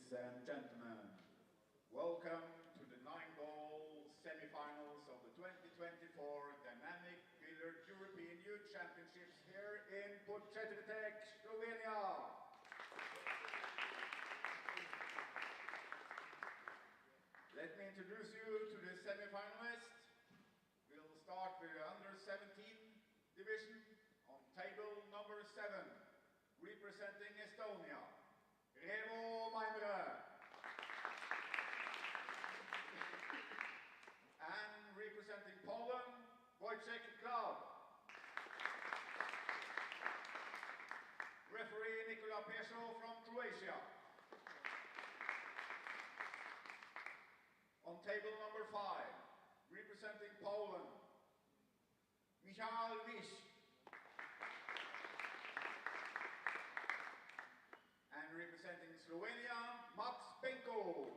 Ladies and gentlemen, welcome to the 9-ball semifinals of the 2024 Dynamic Billiard European Youth Championships here in Podčetrtek, Slovenia. Let me introduce you to the semifinalists. We'll start with the under 17 division on table number 7, representing Estonia, Revo Maimre. And representing Poland, Wojciech Klaub. Referee Nikola Pesho from Croatia. On table number 5, representing Poland, Michal Wisz. And representing Slovenia, Max Penko.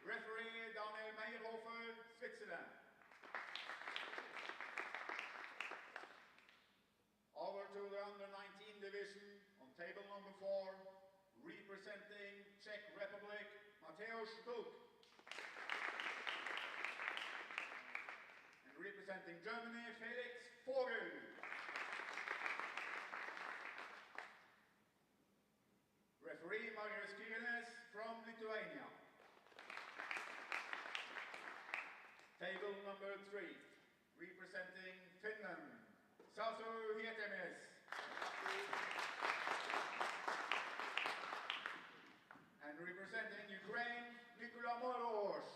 Referee Daniel Meyerhofer, Switzerland. Over to the under 19 division on table number 4, representing Czech Republic, Mateusz Duk. And representing Germany, Felix Vogel. Referee Marius Kirines from Lithuania. Table number 3, representing Finland, Sasu Hietemis. And representing Ukraine, Nikola Moroz.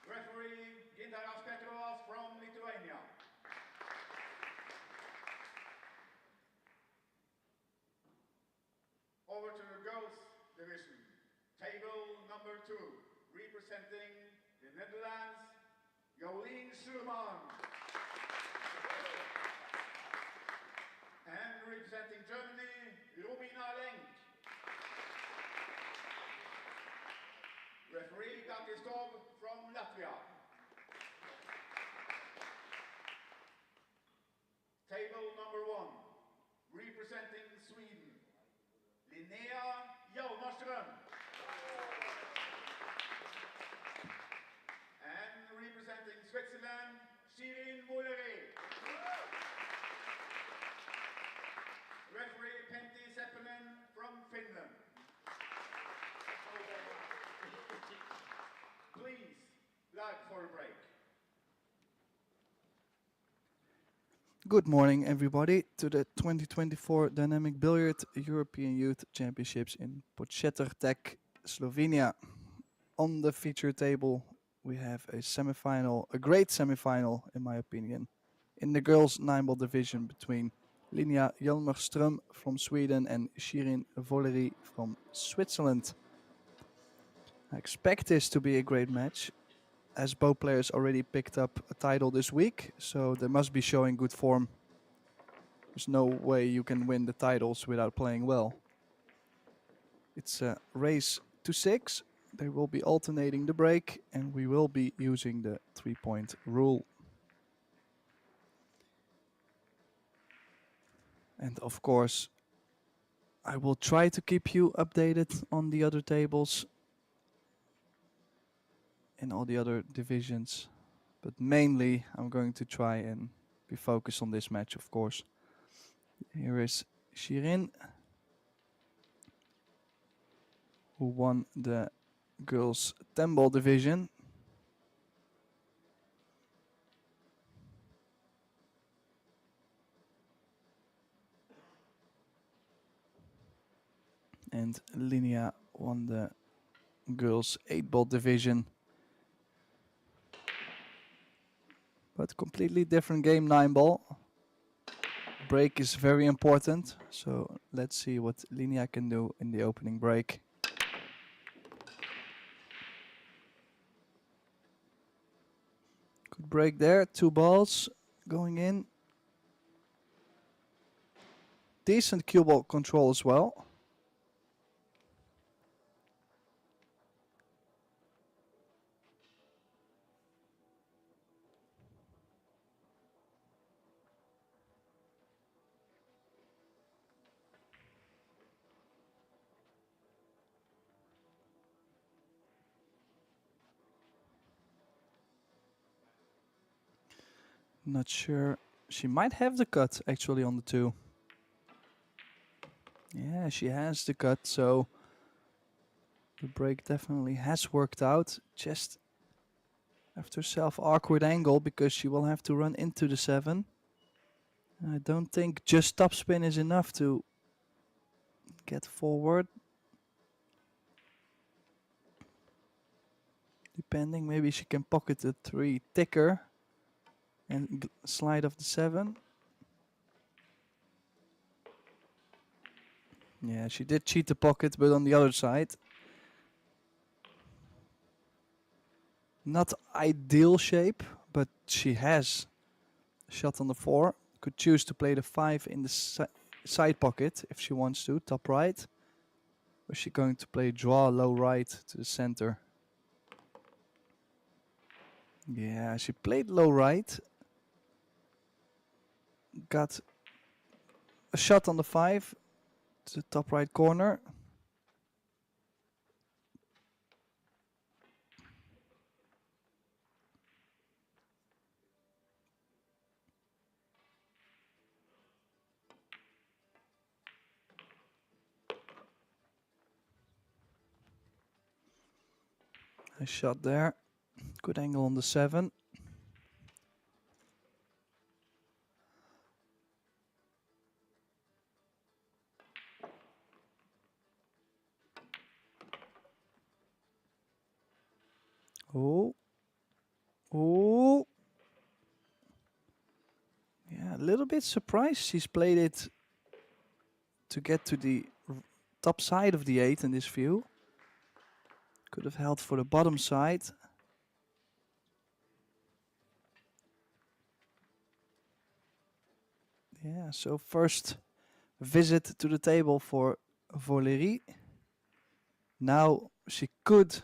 Referee Gintaras Petrovas from Lithuania. Over to the girls division, table number 2, representing the Netherlands, Jolien Schuurman. And representing Germany, Lumina Lenk. Referee Kakistov from Latvia. Table number 1, representing Sweden, Linnea Hjalmarström. And representing Switzerland, Shirin. Referee Pentti Seppänen from Finland. Please, flag for a break. Good morning, everybody, to the 2024 Dynamic Billiard European Youth Championships in Podčetrtek, Slovenia. On the feature table, we have a great semifinal, in my opinion, in the girls' 9-ball division between Linnea Hjalmarström from Sweden and Shirin Voleri from Switzerland. I expect this to be a great match, as both players already picked up a title this week, so they must be showing good form. There's no way you can win the titles without playing well. It's a race to 6. They will be alternating the break, and we will be using the 3-point rule. And of course, I will try to keep you updated on the other tables in all the other divisions, but mainly I'm going to try and be focused on this match, of course. Here is Shirin, who won the girls' 10-ball division. And Linnea won the girls' 8-ball division. But completely different game, 9-ball. Break is very important, so let's see what Linnea can do in the opening break. Good break there, 2 balls going in. Decent cue ball control as well. Not sure. She might have the cut actually on the 2. Yeah, she has the cut, so the break definitely has worked out. Just after herself awkward angle because she will have to run into the 7. I don't think just topspin is enough to get forward. Depending, maybe she can pocket the 3 thicker and slide off the 7. Yeah, she did cheat the pocket, but on the other side. Not ideal shape, but she has a shot on the 4. Could choose to play the 5 in the side pocket if she wants to, top right. Or is she going to play draw low right to the center? Yeah, she played low right. Got a shot on the 5 to the top right corner. Nice shot there. Good angle on the 7. Oh. Oh. Yeah, a little bit surprised she's played it to get to the top side of the 8 in this view. Could have held for the bottom side. Yeah, so first visit to the table for Valérie. Now she could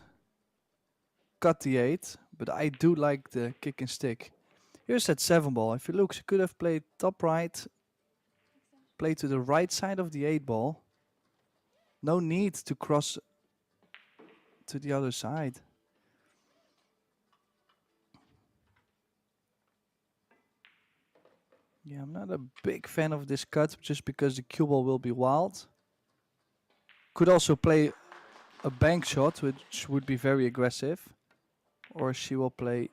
cut the 8, but I do like the kick and stick. Here's that 7 ball. If you look, she could have played top right, played to the right side of the 8 ball. No need to cross to the other side. Yeah, I'm not a big fan of this cut just because the cue ball will be wild. Could also play a bank shot, which would be very aggressive. Or she will play...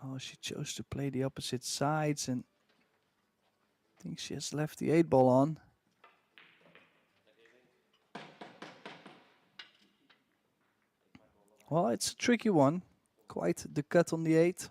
Oh, she chose to play the opposite sides and I think she has left the 8 ball on. Well, it's a tricky one. Quite the cut on the 8.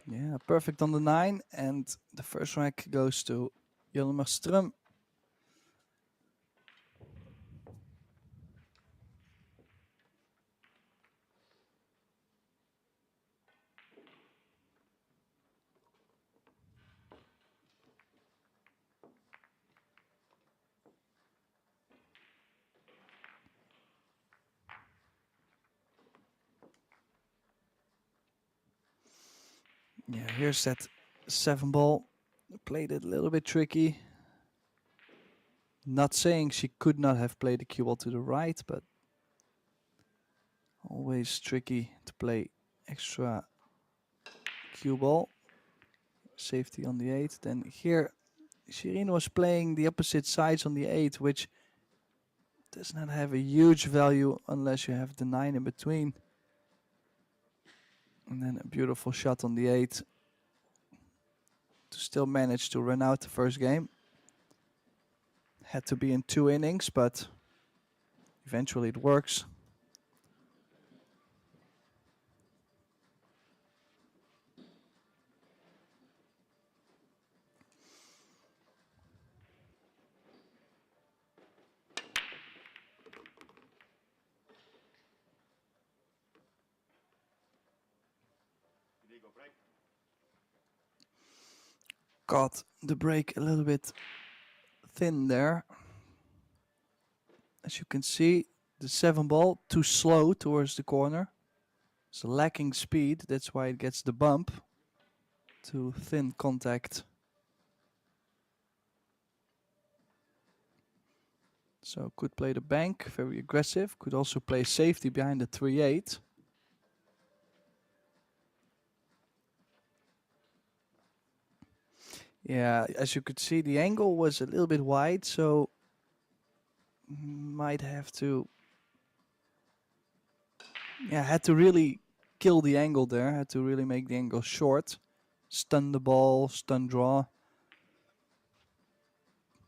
Yeah, perfect on the 9. And the first rack goes to Jelmer Ström. Yeah, here's that 7 ball. Played it a little bit tricky. Not saying she could not have played the cue ball to the right, but always tricky to play extra cue ball. Safety on the 8. Then here, Shirin was playing the opposite sides on the 8, which does not have a huge value unless you have the 9 in between. And then a beautiful shot on the 8 to still manage to run out the first game. Had to be in 2 innings, but eventually it works. Got the break a little bit thin there. As you can see, the 7 ball too slow towards the corner. It's lacking speed, that's why it gets the bump. Too thin contact. So could play the bank, very aggressive. Could also play safety behind the 3-8. Yeah, as you could see, the angle was a little bit wide, so might have to... Yeah, had to really kill the angle there. Had to really make the angle short. Stun the ball, stun draw. I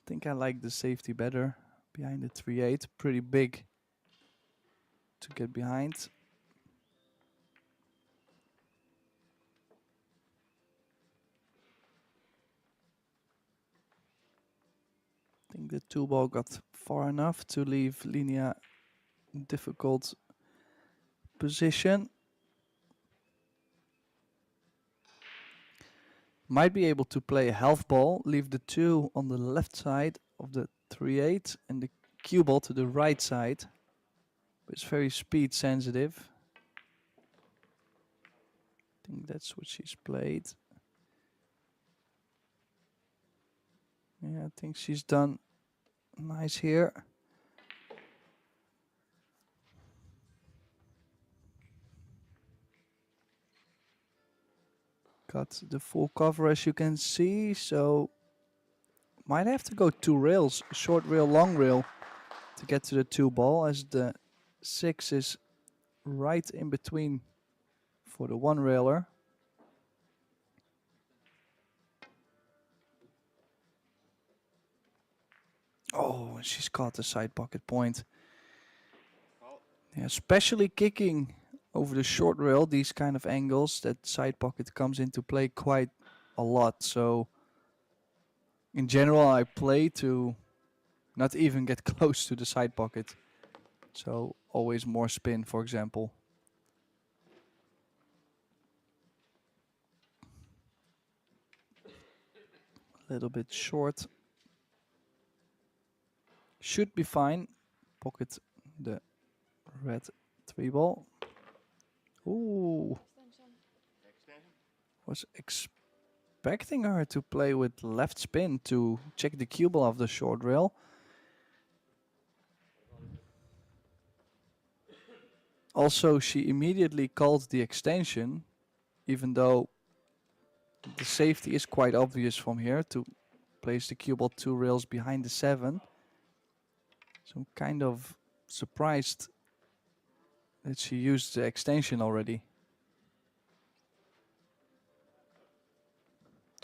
think I like the safety better. Behind the 3-8, pretty big to get behind. I think the 2 ball got far enough to leave Linnea in difficult position. Might be able to play a half ball, leave the 2 on the left side of the 3-8 and the cue ball to the right side. But it's very speed sensitive. I think that's what she's played. Yeah, I think she's done nice here. Got the full cover as you can see, so might have to go 2 rails, short rail, long rail to get to the 2 ball, as the 6 is right in between for the 1 railer. Oh, she's caught the side pocket point. Yeah, especially kicking over the short rail, these kind of angles, that side pocket comes into play quite a lot. So in general, I play to not even get close to the side pocket. So always more spin, for example. A little bit short. Should be fine. Pocket the red 3 ball. Ooh. Was expecting her to play with left spin to check the cue ball of the short rail. Also, she immediately called the extension, even though the safety is quite obvious from here to place the cue ball 2 rails behind the 7. So I'm kind of surprised that she used the extension already.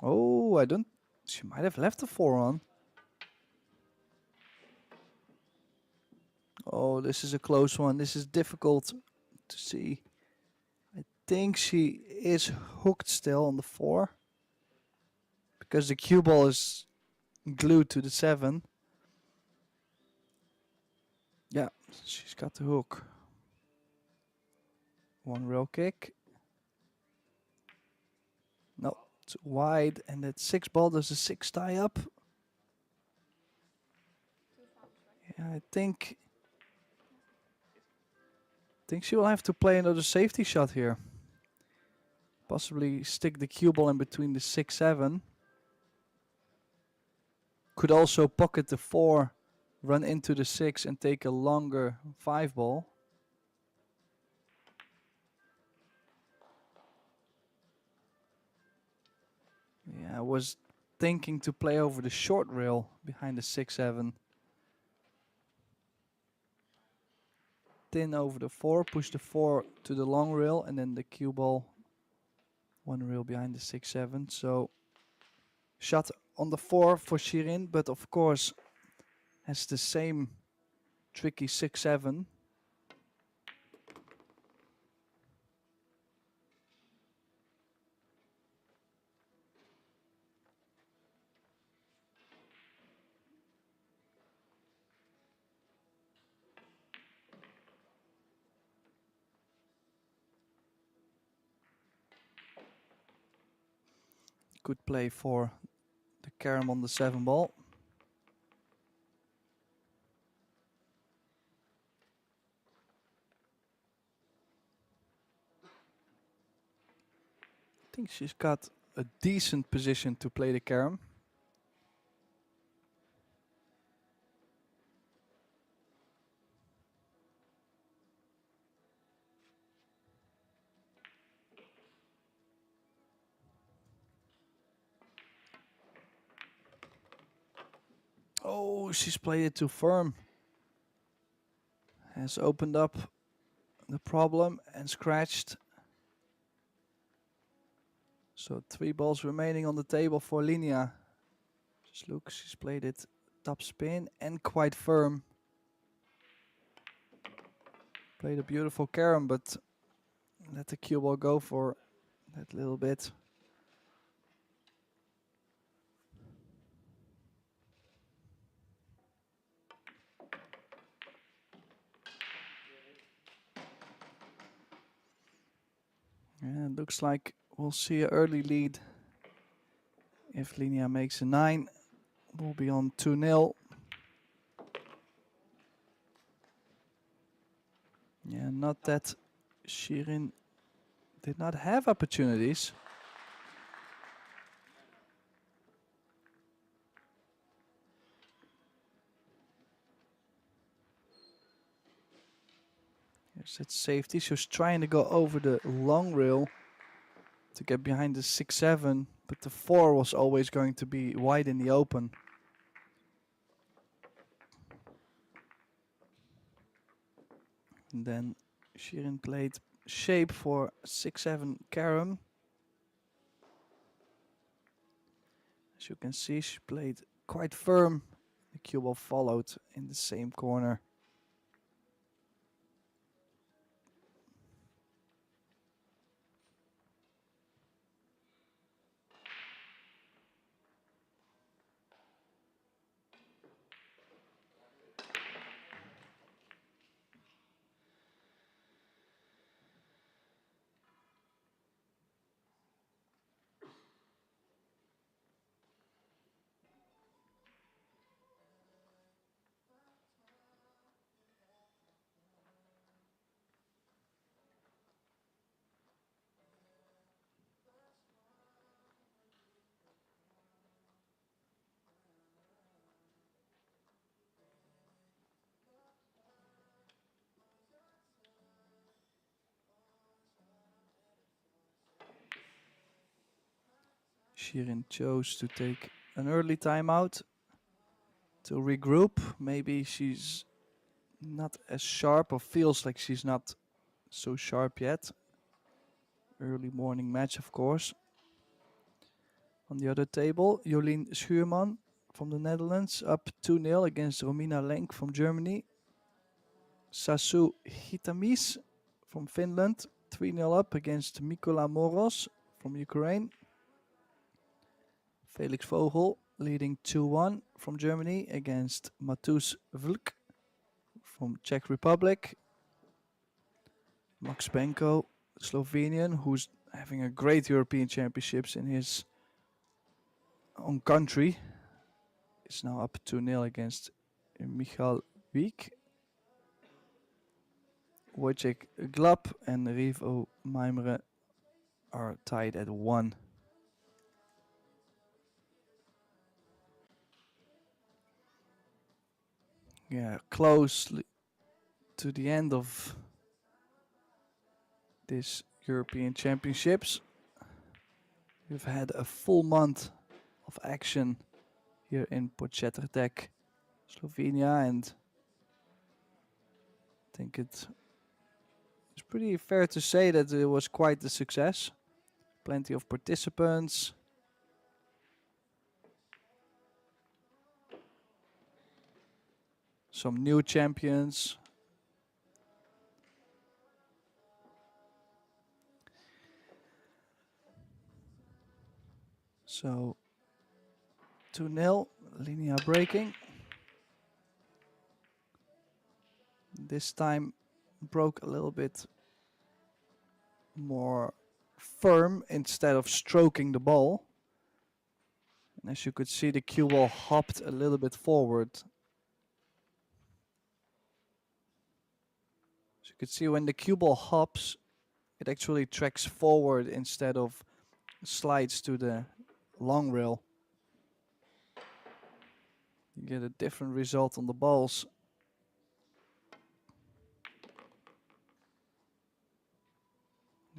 Oh, I don't... She might have left the 4 on. Oh, this is a close one. This is difficult to see. I think she is hooked still on the 4. Because the cue ball is glued to the 7. Yeah, she's got the hook. 1 rail kick. No, it's wide. And that 6 ball does a 6 tie up. Yeah, I think she will have to play another safety shot here. Possibly stick the cue ball in between the 6-7. Could also pocket the 4, run into the 6 and take a longer 5 ball. Yeah, I was thinking to play over the short rail behind the 6-7. Thin over the 4, push the 4 to the long rail and then the cue ball 1 rail behind the 6-7. So shot on the 4 for Shirin, but of course has the same tricky 6-7. Good play for the Carom on the 7 ball. think she's got a decent position to play the carom. Oh, she's played it too firm. Has opened up the problem and scratched. So 3 balls remaining on the table for Linnea. Just look, she's played it top spin and quite firm. Played a beautiful carom, but let the cue ball go for that little bit. Yeah, looks like we'll see an early lead. If Linnea makes a 9, we'll be on 2-0. Yeah, not that Shirin did not have opportunities. Here's that safety. She was trying to go over the long rail to get behind the 6-7, but the 4 was always going to be wide in the open. And then Shirin played shape for 6-7 carom. As you can see, she played quite firm. The cue ball followed in the same corner. Shirin chose to take an early timeout to regroup. Maybe she's not as sharp, or feels like she's not so sharp yet. Early morning match, of course. On the other table, Jolien Schuurman from the Netherlands up 2-0 against Romina Lenk from Germany. Sasu Hitamis from Finland 3-0 up against Mikola Moros from Ukraine. Felix Vogel leading 2-1 from Germany against Matus Vlk from Czech Republic. Max Benko, Slovenian, who's having a great European Championships in his own country, is now up 2-0 against Michal Wieck. Wojciech Glab and Rivo Maimere are tied at 1. Yeah, close to the end of this European Championships. We've had a full month of action here in Podčetrtek, Slovenia, and I think it's pretty fair to say that it was quite a success. Plenty of participants. Some new champions. So 2-0, Linnea breaking. This time broke a little bit more firm instead of stroking the ball. And as you could see, the cue ball hopped a little bit forward. As you could see, when the cue ball hops, it actually tracks forward instead of slides to the long rail. You get a different result on the balls.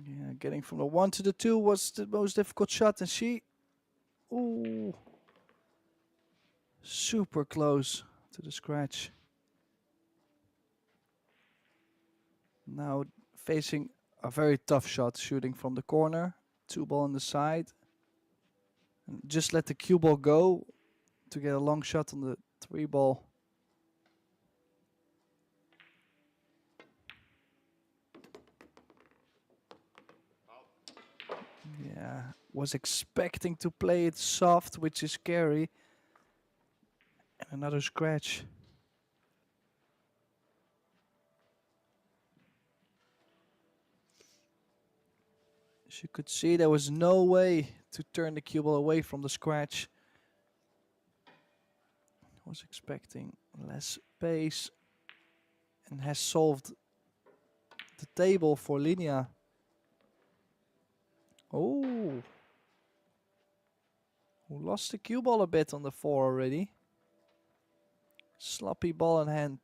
Yeah, getting from the 1 to the 2 was the most difficult shot, and she, ooh, super close to the scratch. Now facing a very tough shot, shooting from the corner, 2 ball on the side. And just let the cue ball go to get a long shot on the 3 ball. Yeah, was expecting to play it soft, which is scary. And another scratch. She could see there was no way to turn the cue ball away from the scratch. Was expecting less pace and has solved the table for Linnea. Oh, who lost the cue ball a bit on the 4 already. Sloppy ball in hand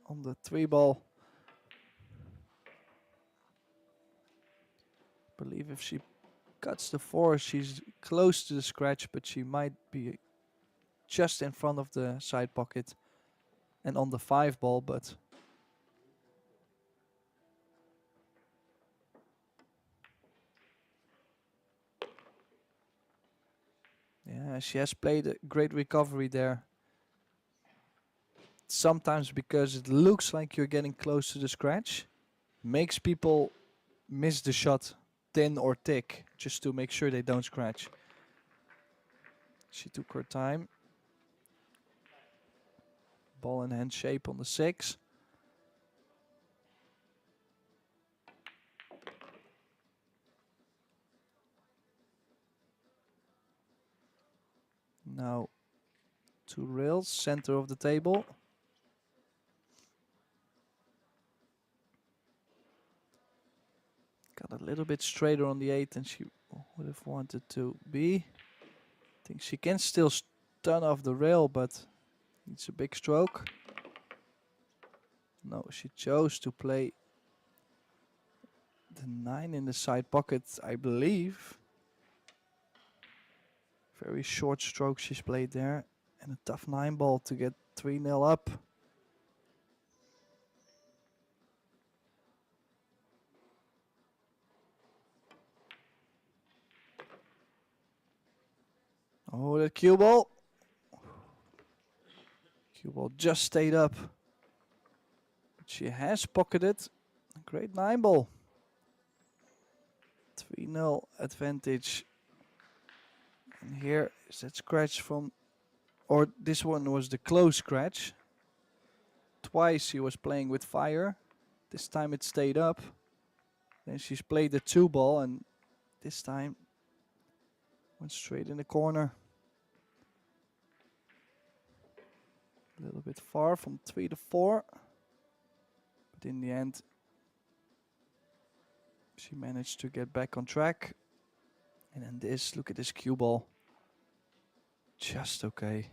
on the 3 ball. Believe if she cuts the 4, she's close to the scratch, but she might be just in front of the side pocket and on the 5 ball, but yeah, she has played a great recovery there. Sometimes because it looks like you're getting close to the scratch, makes people miss the shot thin or thick just to make sure they don't scratch. She took her time. Ball in hand shape on the 6. Now 2 rails, center of the table. Got a little bit straighter on the 8 than she would have wanted to be. I think she can still stun off the rail, but it's a big stroke. No, she chose to play the 9 in the side pocket, I believe. Very short stroke she's played there. And a tough 9 ball to get 3-0 up. Oh, the cue ball. Cue ball just stayed up. But she has pocketed a great 9 ball. 3-0 advantage. And here is that scratch from, or this one was the close scratch. Twice she was playing with fire. This time it stayed up. Then she's played the 2 ball and this time went straight in the corner. A little bit far from 3 to 4. But in the end, she managed to get back on track. And then this, look at this cue ball. Just okay.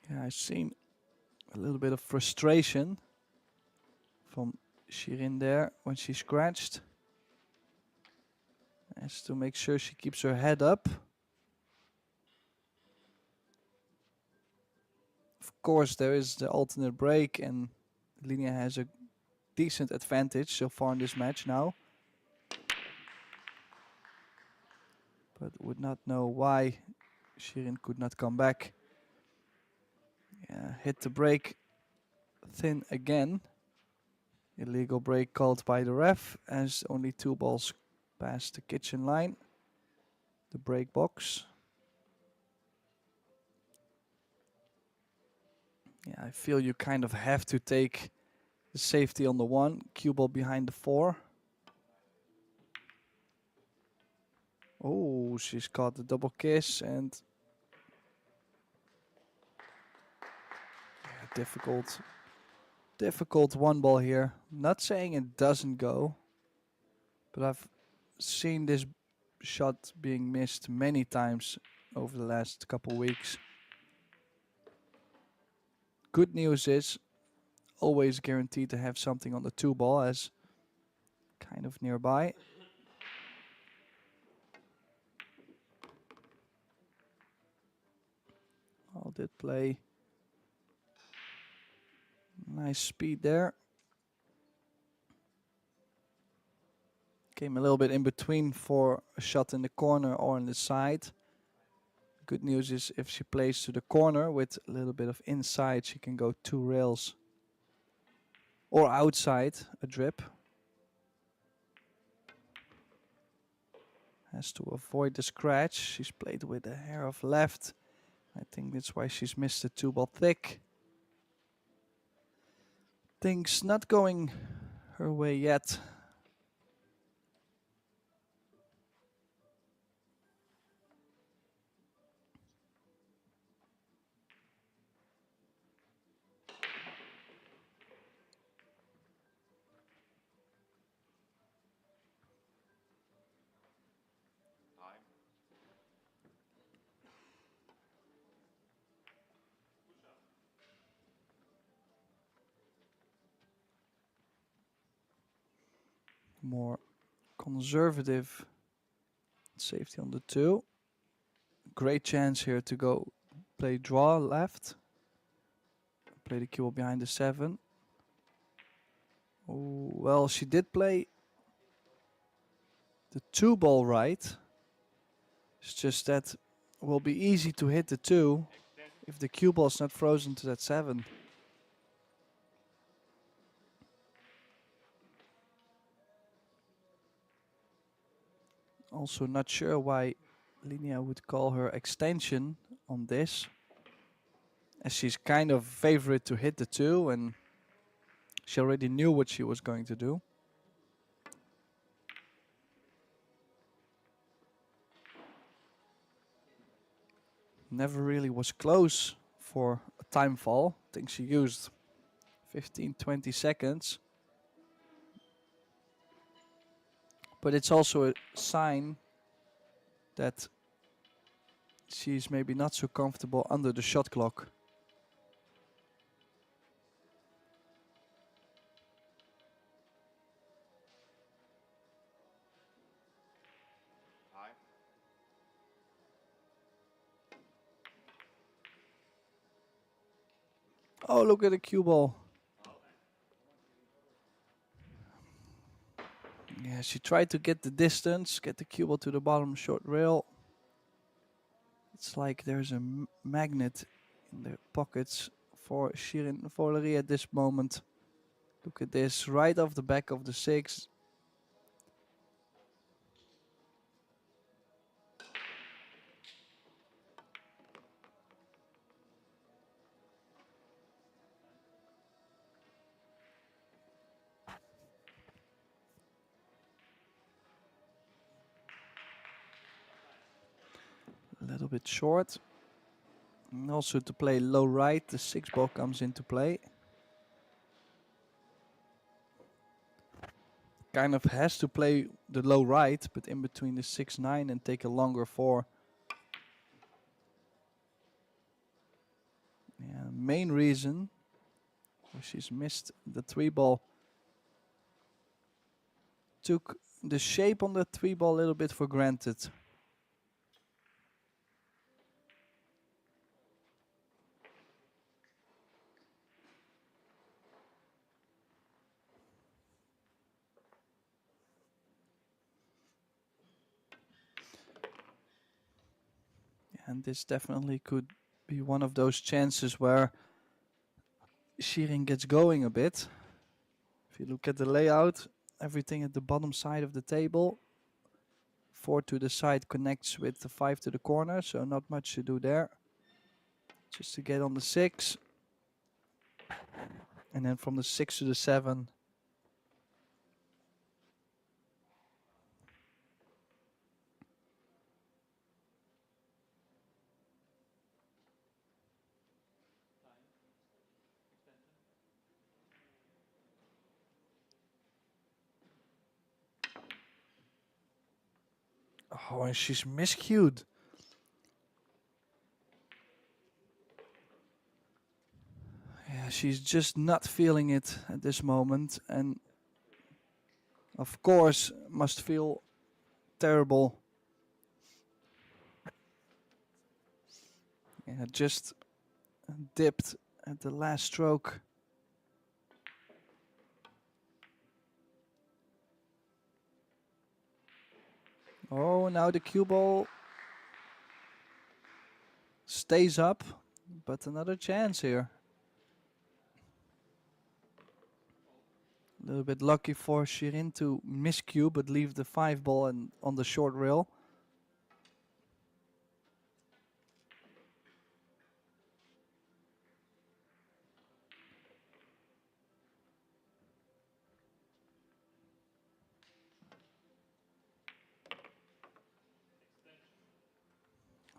Yeah, I've seen a little bit of frustration from Shirin there when she scratched. Has to make sure she keeps her head up. Of course, there is the alternate break, and Linnea has a decent advantage so far in this match now. But would not know why Shirin could not come back. Yeah, hit the break thin again. Illegal break called by the ref as only 2 balls past the kitchen line. The break box. Yeah, I feel you kind of have to take the safety on the 1, cue ball behind the 4. Oh, she's caught the double kiss and difficult one ball here. Not saying it doesn't go, but I've seen this shot being missed many times over the last couple weeks. Good news is always guaranteed to have something on the 2 ball as kind of nearby. All did play. Nice speed there. Came a little bit in between for a shot in the corner or on the side. Good news is if she plays to the corner with a little bit of inside, she can go 2 rails. Or outside, a drip. Has to avoid the scratch. She's played with a hair of left. I think that's why she's missed the 2 ball thick. Things not going her way yet. More conservative safety on the 2. Great chance here to go play draw left. Play the cue ball behind the 7. Oh, well, she did play the 2 ball right. It's just that will be easy to hit the 2 if the cue ball is not frozen to that 7. Also not sure why Linnea would call her extension on this, as she's kind of favorite to hit the 2 and she already knew what she was going to do. Never really was close for a time fall. I think she used 15-20 seconds. But it's also a sign that she's maybe not so comfortable under the shot clock. Oh, look at the cue ball. Yeah, she tried to get the distance, get the cue ball to the bottom short rail. It's like there's a magnet in the pockets for Shirin Voleri at this moment. Look at this, right off the back of the 6. A little bit short. And also to play low right, the 6 ball comes into play. Kind of has to play the low right, but in between the 6-9 and take a longer 4. Yeah, main reason she's missed the 3 ball. Took the shape on the 3 ball a little bit for granted. And this definitely could be one of those chances where Shirin gets going a bit. If you look at the layout, everything at the bottom side of the table. 4 to the side connects with the 5 to the corner, so not much to do there. Just to get on the 6. And then from the 6 to the 7. Oh, and she's miscued. Yeah, she's just not feeling it at this moment, and of course must feel terrible. Yeah, just dipped at the last stroke. Oh, now the cue ball stays up, but another chance here. A little bit lucky for Shirin to miscue, but leave the 5 ball and on the short rail.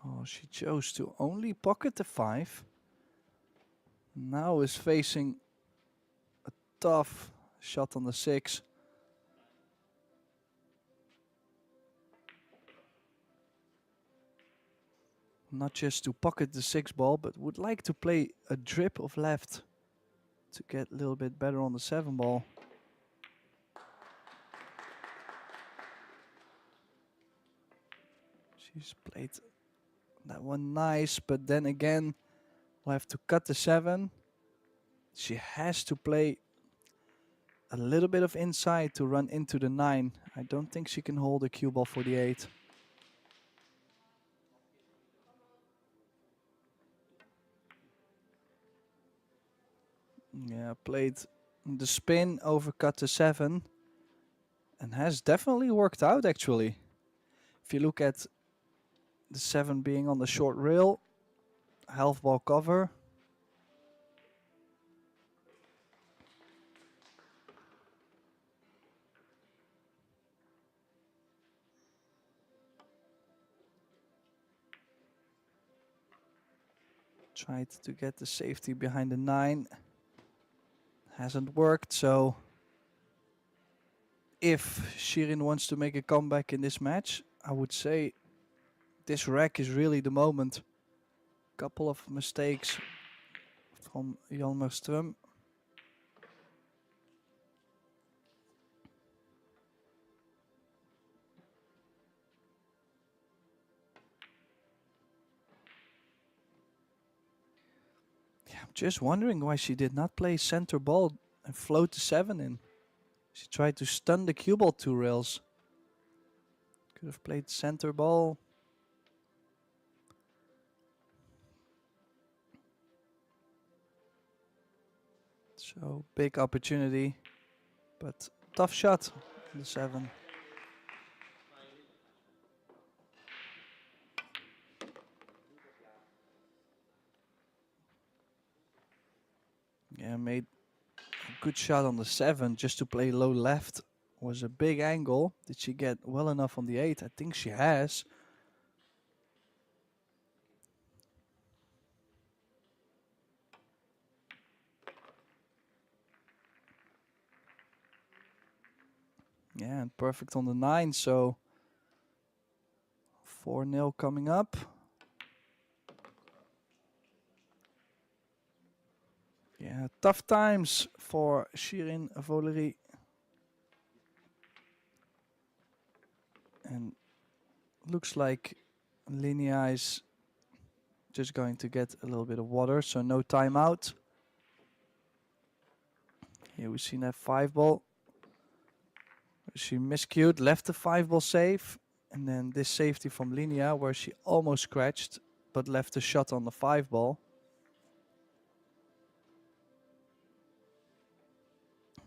Oh, she chose to only pocket the 5. Now is facing a tough shot on the 6. Not just to pocket the 6 ball, but would like to play a drip of left to get a little bit better on the 7 ball. She's played that one nice, but then again, we'll have to cut the 7. She has to play a little bit of inside to run into the 9. I don't think she can hold a cue ball for the 8. Yeah, played the spin, overcut the 7, and has definitely worked out actually. If you look at the 7 being on the short rail, half ball cover. Tried to get the safety behind the 9. Hasn't worked, so if Shirin wants to make a comeback in this match, I would say this rack is really the moment. Couple of mistakes from Hjalmarström. Yeah, I'm just wondering why she did not play center ball and float the 7 in. She tried to stun the cue ball 2 rails. Could have played center ball. So big opportunity, but tough shot on the 7. Yeah, made a good shot on the 7 just to play low left. Was a big angle. Did she get well enough on the 8? I think she has. Yeah, and perfect on the 9, so 4-0 coming up. Yeah, tough times for Shirin Volery. And looks like Linnea is just going to get a little bit of water, so no timeout. Here we see that 5 ball. She miscued, left the 5 ball safe, and then this safety from Linnea where she almost scratched, but left a shot on the 5 ball.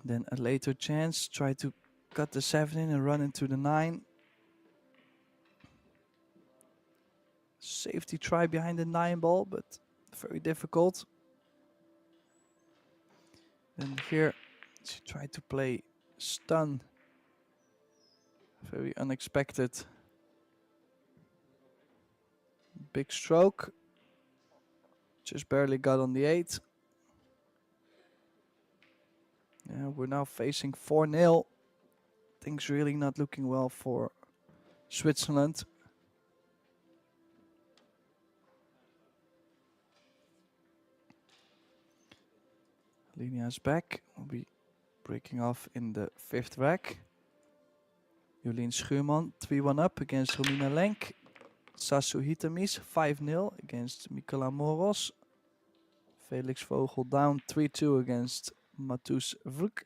Then a later chance, try to cut the 7 in and run into the 9. Safety try behind the 9 ball, but very difficult. Then here she tried to play stun. Very unexpected. Big stroke. Just barely got on the 8. Yeah, we're now facing 4-0. Things really not looking well for Switzerland. Linnea's back. Will be breaking off in the 5th rack. Jolien Schuurman 3-1 up against Romina Lenk. Sasu Hitamis 5-0 against Mikola Moros. Felix Vogel down 3-2 against Matus Vrk.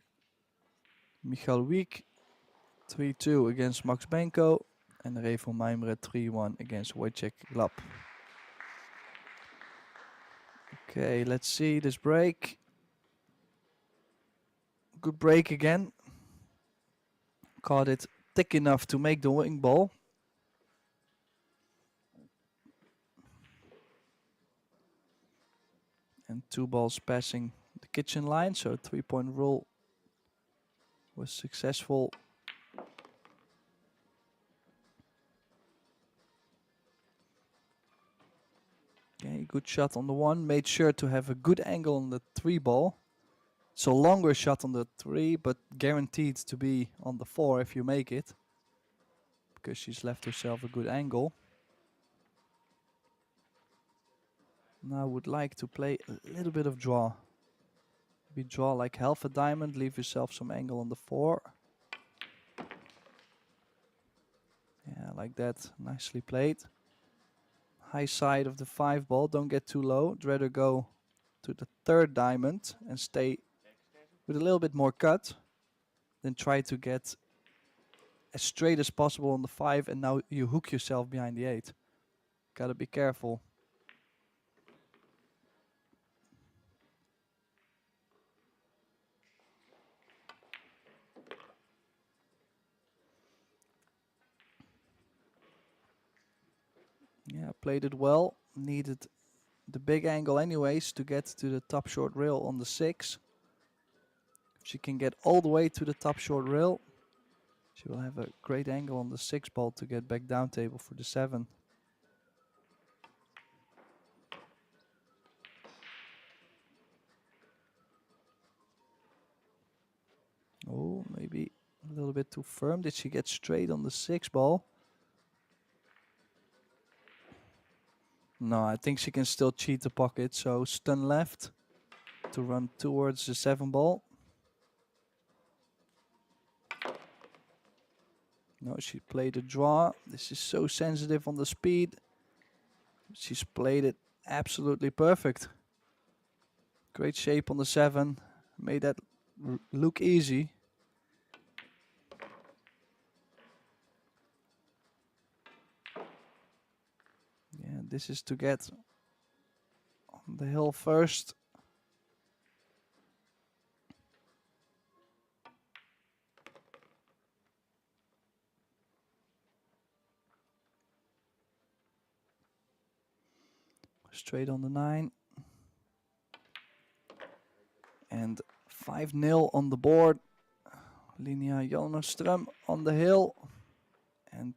Michal Wiek 3-2 against Max Benko. And Revo Meimre 3-1 against Wojciech Glab. Okay, let's see this break. Good break again. Caught it thick enough to make the wing ball. And 2 balls passing the kitchen line, so 3-point rule was successful. Okay, good shot on the 1. Made sure to have a good angle on the 3 ball. So longer shot on the 3, but guaranteed to be on the 4 if you make it. Because she's left herself a good angle. Now I would like to play a little bit of draw. Maybe draw like half a diamond, leave yourself some angle on the 4. Yeah, like that. Nicely played. High side of the 5 ball. Don't get too low. I'd rather go to the 3rd diamond and stay with a little bit more cut. Then try to get as straight as possible on the 5, and now you hook yourself behind the 8. Gotta be careful. Yeah, played it well. Needed the big angle anyways to get to the top short rail on the 6. If she can get all the way to the top short rail, she will have a great angle on the 6 ball to get back down table for the 7. Oh, maybe a little bit too firm. Did she get straight on the 6 ball? No, I think she can still cheat the pocket. So stun left to run towards the 7 ball. No, she played a draw. This is so sensitive on the speed. She's played it absolutely perfect. Great shape on the 7. Made that look easy. Yeah, this is to get on the hill first. Straight on the 9. And 5-0 on the board. Linnea Jonerström on the hill. And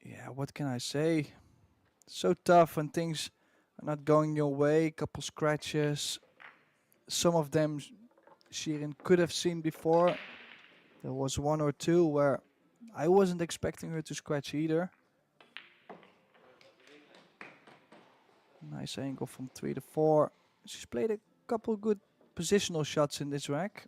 yeah, what can I say? So tough when things are not going your way. Couple scratches. Some of them Shirin could have seen before. There was 1 or 2 where I wasn't expecting her to scratch either. Nice angle from 3 to 4. She's played a couple good positional shots in this rack.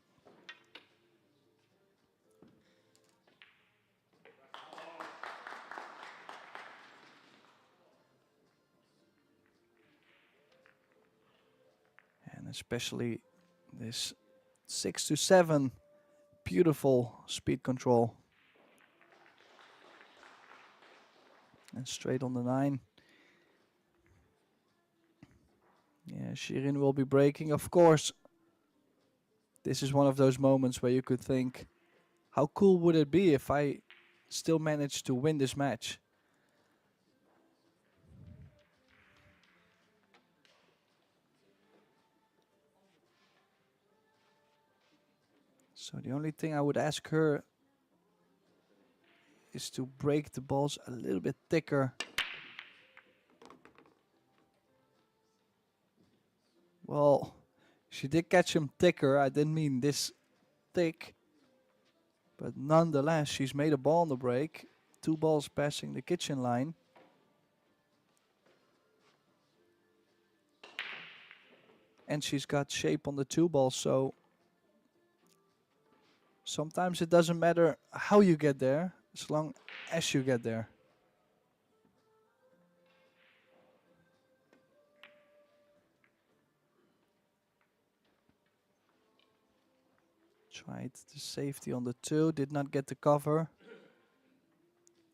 And especially this 6 to 7. Beautiful speed control. And straight on the 9. Yeah, Shirin will be breaking. Of course, this is one of those moments where you could think, how cool would it be if I still managed to win this match? So the only thing I would ask her is to break the balls a little bit thicker. Well, she did catch him thicker. I didn't mean this thick. But nonetheless, she's made a ball on the break. 2 balls passing the kitchen line. And she's got shape on the 2 balls, so sometimes it doesn't matter how you get there, as long as you get there. Tried the safety on the 2, did not get the cover.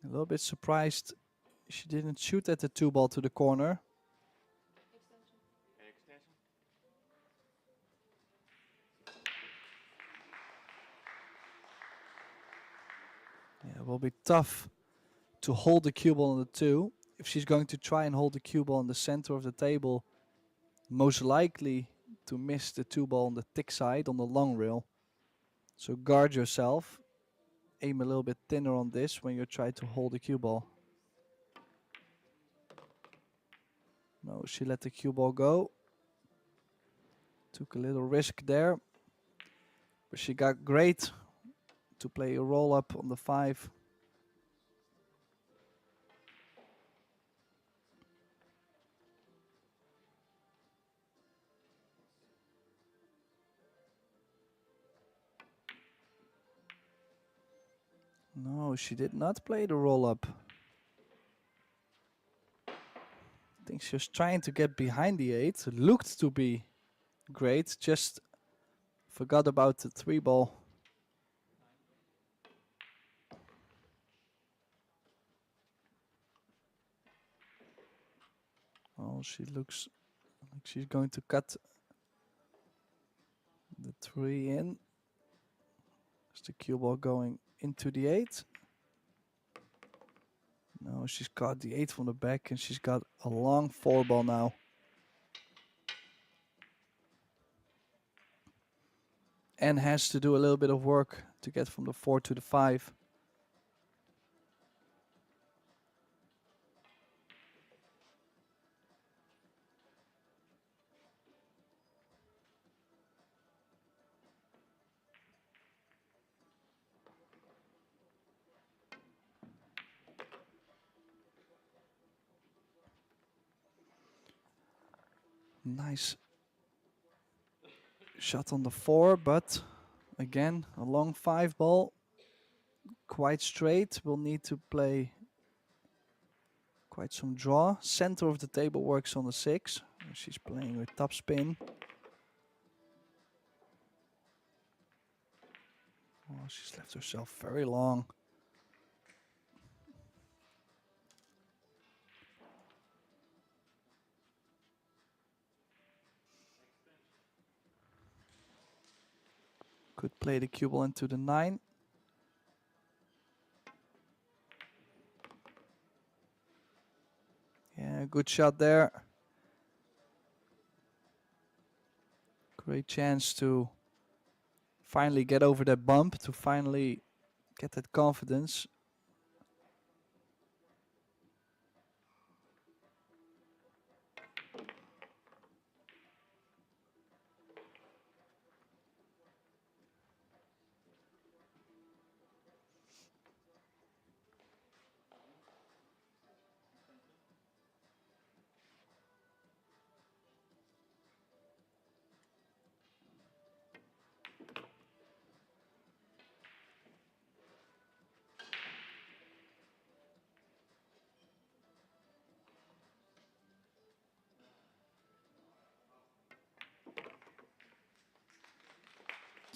A little bit surprised she didn't shoot at the 2 ball to the corner. Yeah, it will be tough to hold the cue ball on the 2. If she's going to try and hold the cue ball in the center of the table, most likely to miss the 2 ball on the thick side on the long rail. So guard yourself. Aim a little bit thinner on this when you try to hold the cue ball. No, she let the cue ball go. Took a little risk there. But she got great to play a roll up on the 5. No, she did not play the roll up. I think she was trying to get behind the 8. It looked to be great, just forgot about the 3 ball. Oh, she looks like she's going to cut the 3 in. Is the cue ball going into the 8? No, she's got the 8 from the back and she's got a long 4 ball now. And has to do a little bit of work to get from the 4 to the 5. Nice shot on the 4, but again, a long 5 ball. Quite straight. Will need to play quite some draw. Center of the table works on the 6. She's playing with top spin. Oh, she's left herself very long. Could play the cue ball into the 9. Yeah, good shot there. Great chance to finally get over that bump, to finally get that confidence.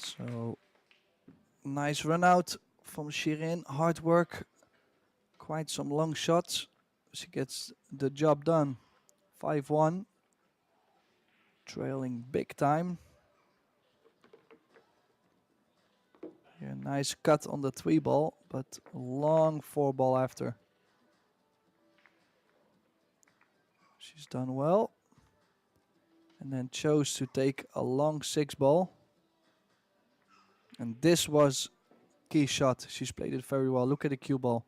So, nice run out from Shirin. Hard work. Quite some long shots. She gets the job done. 5-1. Trailing big time. Yeah, nice cut on the 3 ball, but a long 4 ball after. She's done well. And then chose to take a long 6 ball. And this was key shot. She's played it very well. Look at the cue ball.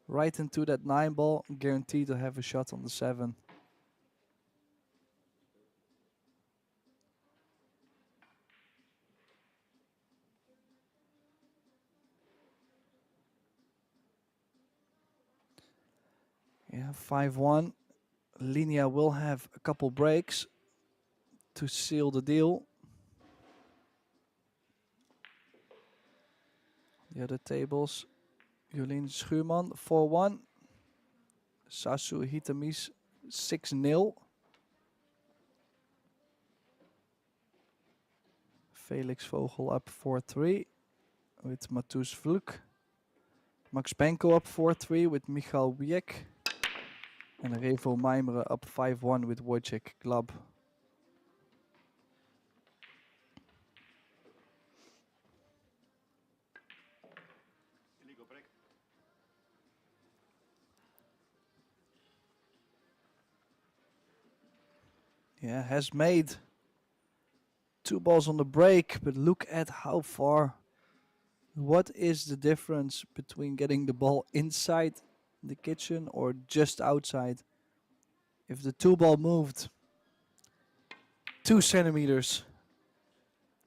Right into that 9 ball. Guaranteed to have a shot on the 7. 5-1. Linnea will have a couple breaks to seal the deal. The other tables, Jolien Schuurman 4-1. Sasu Hitamis 6-0. Felix Vogel up 4-3 with Matus Vluk. Max Benko up 4-3 with Michal Wiek. And Revo Meimere up 5-1 with Wojciech Glab. Yeah, has made 2 balls on the break, but look at how far. What is the difference between getting the ball inside the kitchen or just outside? If the 2 ball moved 2 centimeters,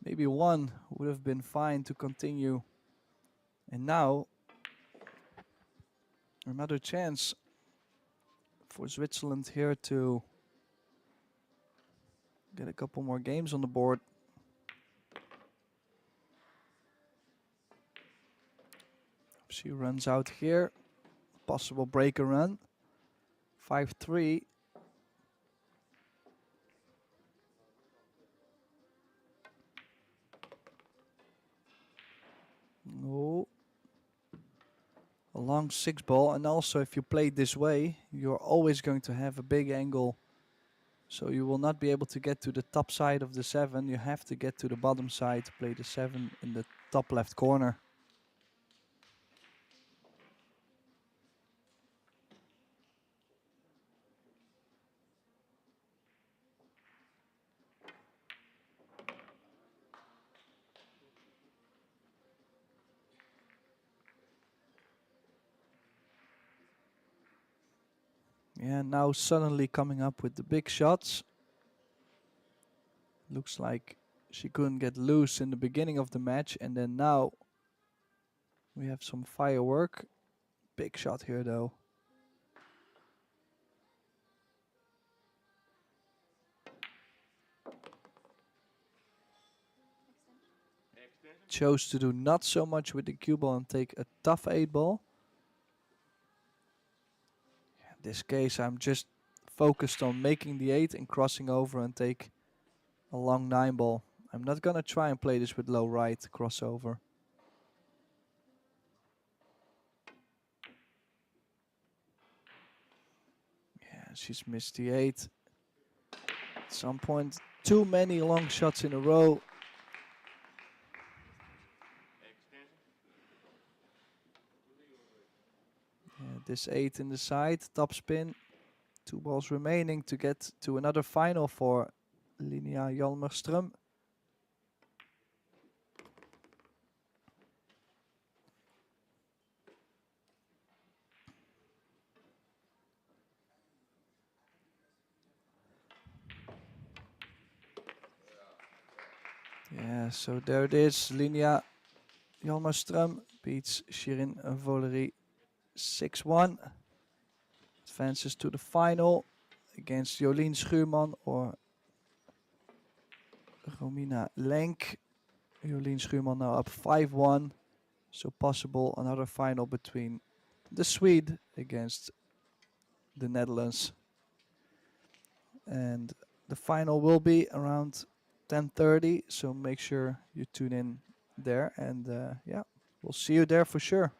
maybe 1 would have been fine to continue. And now, another chance for Switzerland here to get a couple more games on the board. She runs out here. Possible breaker run. 5-3. Oh. A long 6 ball. And also if you play it this way, you're always going to have a big angle. So you will not be able to get to the top side of the 7. You have to get to the bottom side to play the 7 in the top left corner. Yeah, now suddenly coming up with the big shots. Looks like she couldn't get loose in the beginning of the match, and then now we have some firework. Big shot here though. Chose to do not so much with the cue ball and take a tough 8 ball. In this case, I'm just focused on making the 8 and crossing over and take a long 9 ball. I'm not gonna try and play this with low right crossover. Yeah, she's missed the 8. At some point, too many long shots in a row. Yeah, this 8 in the side, top spin. 2 balls remaining to get to another final for Linnea Hjalmarström. Yeah, so there it is. Linnea Hjalmarström beats Shirin Voleri 6-1. Advances to the final against Jolien Schuurman or Romina Lenk. Jolien Schuurman now up 5-1. So possible another final between the Swede against the Netherlands. And the final will be around 10:30, so make sure you tune in there. And yeah, we'll see you there for sure.